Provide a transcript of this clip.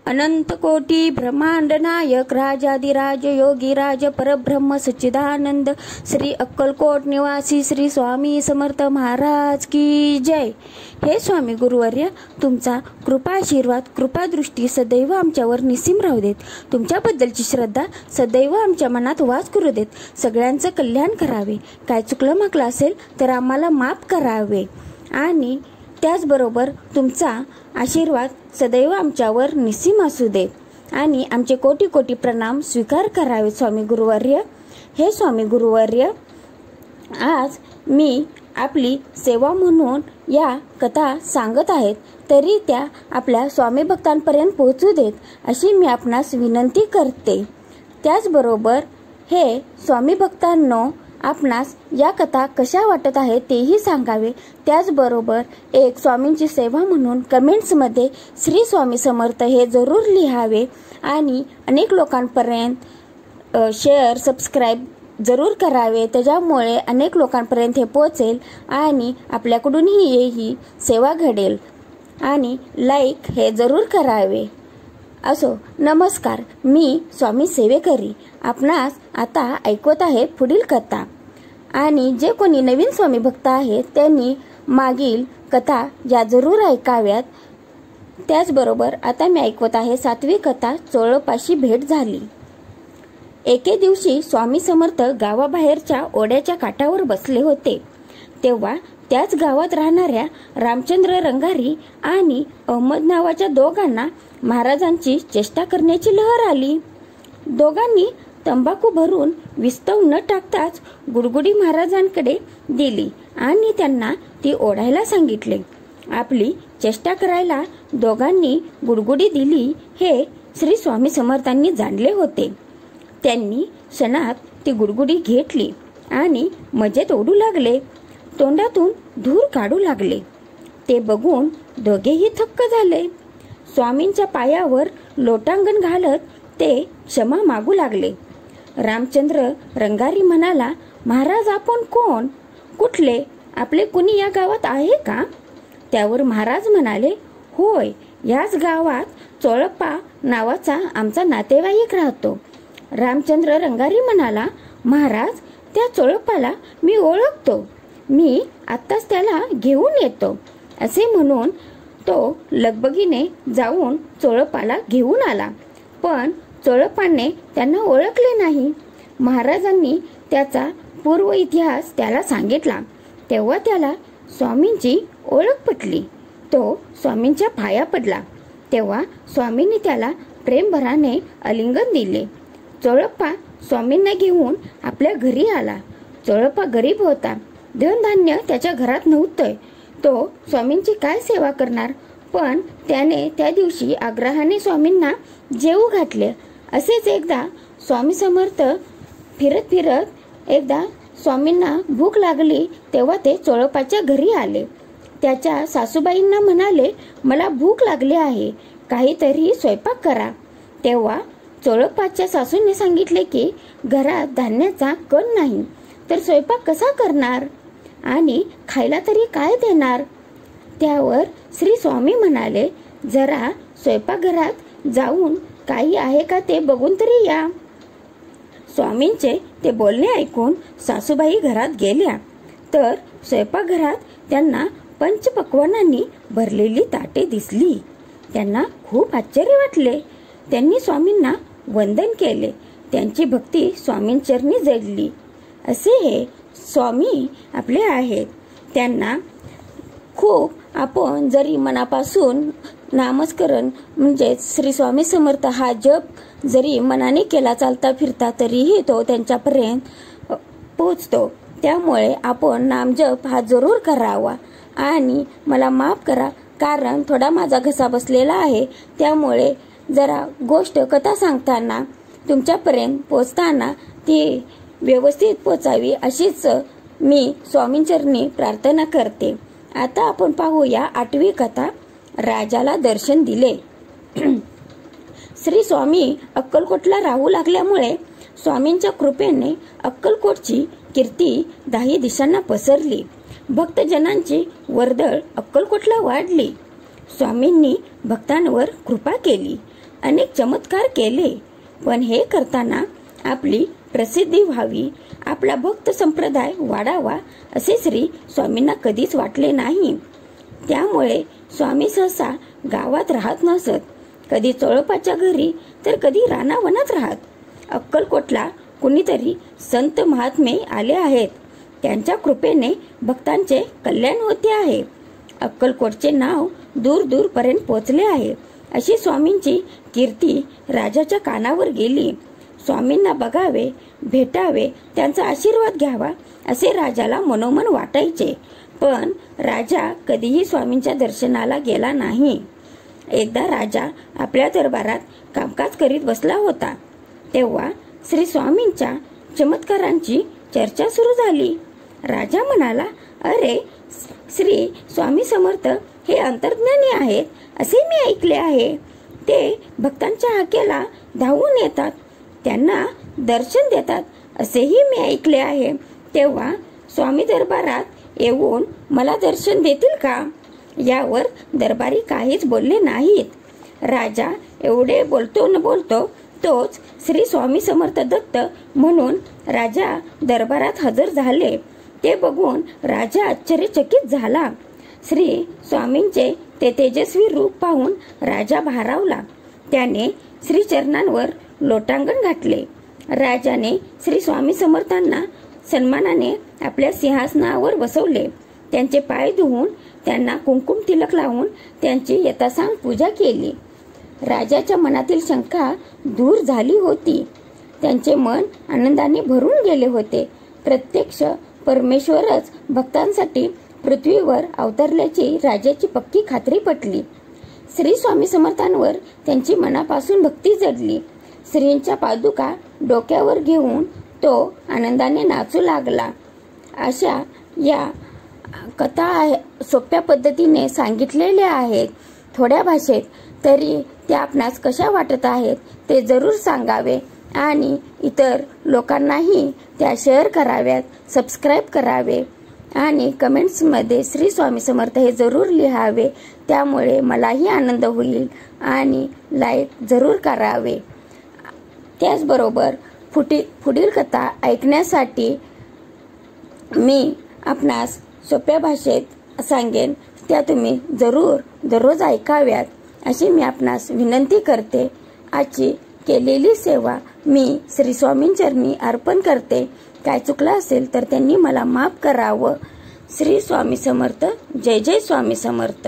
अनंत कोटी ब्रह्मांड नायक राजाधिराज योगीराज परब्रह्म सच्चिदानंद श्री अक्कलकोट निवासी श्री स्वामी समर्थ महाराज की जय। हे स्वामी गुरुवर्य, तुमचा कृपाशीर्वाद कृपादृष्टी सदैव आमच्यावर निसीम राहू देत। तुमच्याबद्दलची श्रद्धा सदैव आमच्या मनात वास करू देत। सगळ्यांचं कल्याण करावे। काय चुकलं मागलं असेल तर आम्हाला माफ करावे आणि त्याचबरोबर तुमचा आशीर्वाद सदैव आमच्यावर निसीम असू देत आणि आमचे कोटी कोटी प्रणाम स्वीकार करावे स्वामी गुरुवर्य। हे स्वामी गुरुवर्य, आज मी आपली सेवा म्हणून या कथा सांगत आहेत, तरी त्या आपल्या स्वामी भक्तांपर्यंत पोहोचू देत अशी मी आपणास विनंती करते। त्याचबरोबर हे स्वामी भक्तांनो, आपणास या कथा कशा वाटत आहेत तेही सांगावे। त्याचबरोबर एक स्वामींची सेवा म्हणून कमेंट्समध्ये श्री स्वामी समर्थ हे जरूर लिहावे आणि अनेक लोकांपर्यंत शेअर सबस्क्राईब जरूर करावे। त्याच्यामुळे अनेक लोकांपर्यंत हे पोहोचेल आणि आपल्याकडूनही ही सेवा घडेल आणि लाईक हे जरूर करावे। असो, नमस्कार, मी स्वामी सेवेकरी आपणास आता ऐकवत आहे पुढील कथा। आणि जे कोणी नवीन स्वामी भक्त आहेत त्यांनी मागील कथा या जरूर ऐकाव्यात। त्याचबरोबर आता मी ऐकवत आहे 7वी कथा, चोळपाशी भेट झाली। एके दिवशी स्वामी समर्थ गावाबाहेरच्या ओढ्याच्या काठावर बसले होते, तेव्हा त्याच गावात राहणाऱ्या रामचंद्र रंगारी आणि अहमद नावाच्या दोघांना महाराजांची चेष्टा करण्याची लहर आली। दोघांनी तंबाखू भरून विस्तव न टाकताच गुडगुडी महाराजांकडे दिली आणि त्यांना ती ओढायला सांगितले। आपली चेष्टा करायला दोघांनी गुडगुडी दिली हे श्री स्वामी समर्थांनी जाणले होते। त्यांनी क्षणात ती गुडगुडी घेतली आणि मजेत ओढू लागले, तोंडातून धूर काढू लागले। ते बघून दोघेही थक्क झाले। स्वामींच्या पायावर लोटांगण घालत ते क्षमा मागू लागले। रामचंद्र रंगारी म्हणाला, महाराज आपण कोण, कुठले, आपले कुणी या गावात आहे का? त्यावर महाराज म्हणाले, होय, याच गावात चोळप्पा नावाचा आमचा नातेवाईक राहतो। रामचंद्र रंगारी म्हणाला, महाराज त्या चोळप्पाला मी ओळखतो, मी आत्ताच त्याला घेऊन येतो। असे म्हणून तो लगबगीने जाऊन चोळप्पाला घेऊन आला, पण चोळप्पाने त्यांना ओळखले नाही। महाराजांनी त्याचा पूर्व इतिहास त्याला सांगितला, तेव्हा त्याला स्वामींची ओळख पटली। तो स्वामींच्या पाया पडला, तेव्हा स्वामींनी त्याला प्रेमभराने आलिंगन दिले। चोळप्पा स्वामींना घेऊन आपल्या घरी आला। चोळप्पा गरीब होता, धनधान्य त्याच्या घरात नव्हतं। तो स्वामींची काय सेवा करणार, पण त्याने त्या दिवशी आग्रहाने स्वामींना जेवू घातले। असेच एकदा स्वामी समर्थ फिरत फिरत एकदा स्वामींना भूक लागली, तेव्हा ते चोळप्पाच्या घरी आले। त्याच्या सासूबाईंना म्हणाले, मला भूक लागली आहे, काहीतरी स्वयंपाक करा। तेव्हा चोळप्पाच्या सासूने सांगितले की घरात धान्याचा कण नाही, तर स्वयंपाक कसा करणार आणि खायला तरी काय देणार? त्यावर श्री स्वामी म्हणाले, जरा स्वयंपाकघरात जाऊन काही आहे का ते बघून तरी या। स्वामींचे ते बोलणे ऐकून सासूबाई घरात गेल्या, तर स्वयंपाकघरात त्यांना पंचपक्वान्नांनी भरलेली ताटे दिसली। त्यांना खूप आश्चर्य वाटले। त्यांनी स्वामींना वंदन केले, त्यांची भक्ती स्वामींचरणी जडली। असे हे स्वामी आपले आहेत। त्यांना खूप आपण जरी मनापासून नामस्मरण म्हणजे श्री स्वामी समर्थ हा जप जरी मनाने केला चालता फिरता तरीही तो त्यांच्यापर्यंत पोहोचतो। त्यामुळे आपण नामजप हा जरूर करावा आणि मला माफ करा, कारण थोडा माझा घसा बसलेला आहे, त्यामुळे जरा गोष्ट कथा सांगताना तुमच्यापर्यंत पोहोचताना ती व्यवस्थित पोचावी अशीच मी स्वामींचरणी प्रार्थना करते। आता आपण पाहूया 8वी कथा, राजाला दर्शन दिले। श्री स्वामी अक्कलकोटला राहू लागल्यामुळे स्वामींच्या कृपेने अक्कलकोटची कीर्ती 10 दिशांना पसरली। भक्तजनांची वर्दळ अक्कलकोटला वाढली। स्वामींनी भक्तांवर कृपा केली। अनेक चमत्कार केले, पण हे करताना आपली प्रसिद्धी व्हावी, आपला भक्त संप्रदाय वाढावा असे श्री स्वामींना कधीच वाटले नाही. त्यामुळे स्वामी सहसा गावात राहत नसत. कधी चोळपाच्या घरी तर कधी रानावनात राहत. अक्कलकोटला कुणीतरी संत महात्मे आले आहेत. त्यांच्या कृपेने भक्तांचे कल्याण होते आहे. अक्कलकोटचे नाव दूर दूर पर्यंत पोहोचले आहे अशी स्वामींची कीर्ती राजाच्या कानावर गेली. स्वामींना बघावे, भेटावे, त्यांचा आशीर्वाद घ्यावा असे राजाला मनोमन वाटायचे. पण राजा कधीही स्वामींच्या दर्शनाला गेला नाही. एकदा राजा आपल्या दरबारात कामकाज करीत बसला होता. तेव्हा श्री स्वामींच्या चमत्कारांची चर्चा सुरू झाली. राजा म्हणाला, अरे, श्री स्वामी समर्थ हे अंतर्ज्ञानी आहेत असे मी ऐकले आहे. ते भक्तांच्या हाकेला धावून येतात, त्यांना दर्शन देतात असेही मी ऐकले आहे. तेव्हा स्वामी दरबारात येऊन मला दर्शन देतील का? यावर दरबारी काहीच बोलले नाहीत. राजा एवढे बोलतो न बोलतो तोच श्री स्वामी समर्थ दत्त म्हणून राजा दरबारात हजर झाले. ते बघून राजा आश्चर्यचकित झाला. श्री स्वामींचे ते तेजस्वी रूप पाहून राजा भारावला. त्याने श्री चरणांवर लोटांगण घातले. राजाने श्री स्वामी समर्थांना सन्मानाने आपल्या सिंहासनावर बसवले. त्यांचे पाय धुवून त्यांना कुंकुम तिलक लावून त्यांची यथासांग पूजा केली. राजाच्या मनातील शंका दूर झाली होती. त्यांचे मन आनंदाने भरून गेले होते. प्रत्यक्ष परमेश्वरच भक्तांसाठी पृथ्वीवर अवतरल्याची राजाची पक्की खात्री पटली. श्री स्वामी समर्थांवर त्यांची मनापासून भक्ती जडली. श्रींच्या पादुका डोक्यावर घेऊन तो आनंदाने नाचू लागला. अशा या कथा सोप्या पद्धतीने सांगितलेल्या आहेत. थोड्या भाषेत, तरी त्या आपणास कशा वाटत आहेत ते जरूर सांगावे आणि इतर लोकांनाही त्या शेअर कराव्यात, सबस्क्राईब करावे आणि कमेंट्समध्ये श्री स्वामी समर्थ हे जरूर लिहावे. त्यामुळे मलाही आनंद होईल आणि लाईक जरूर करावे. त्याचबरोबर पुढील कथा ऐकण्यासाठी मी आपणास सोप्या भाषेत सांगेन, त्या तुम्ही जरूर दररोज ऐकाव्यात अशी मी आपणास विनंती करते. आजची केलेली सेवा मी श्री स्वामींचरणी अर्पण करते. काय चुकलं असेल तर त्यांनी मला माफ करावं. श्री स्वामी समर्थ. जय जय स्वामी समर्थ.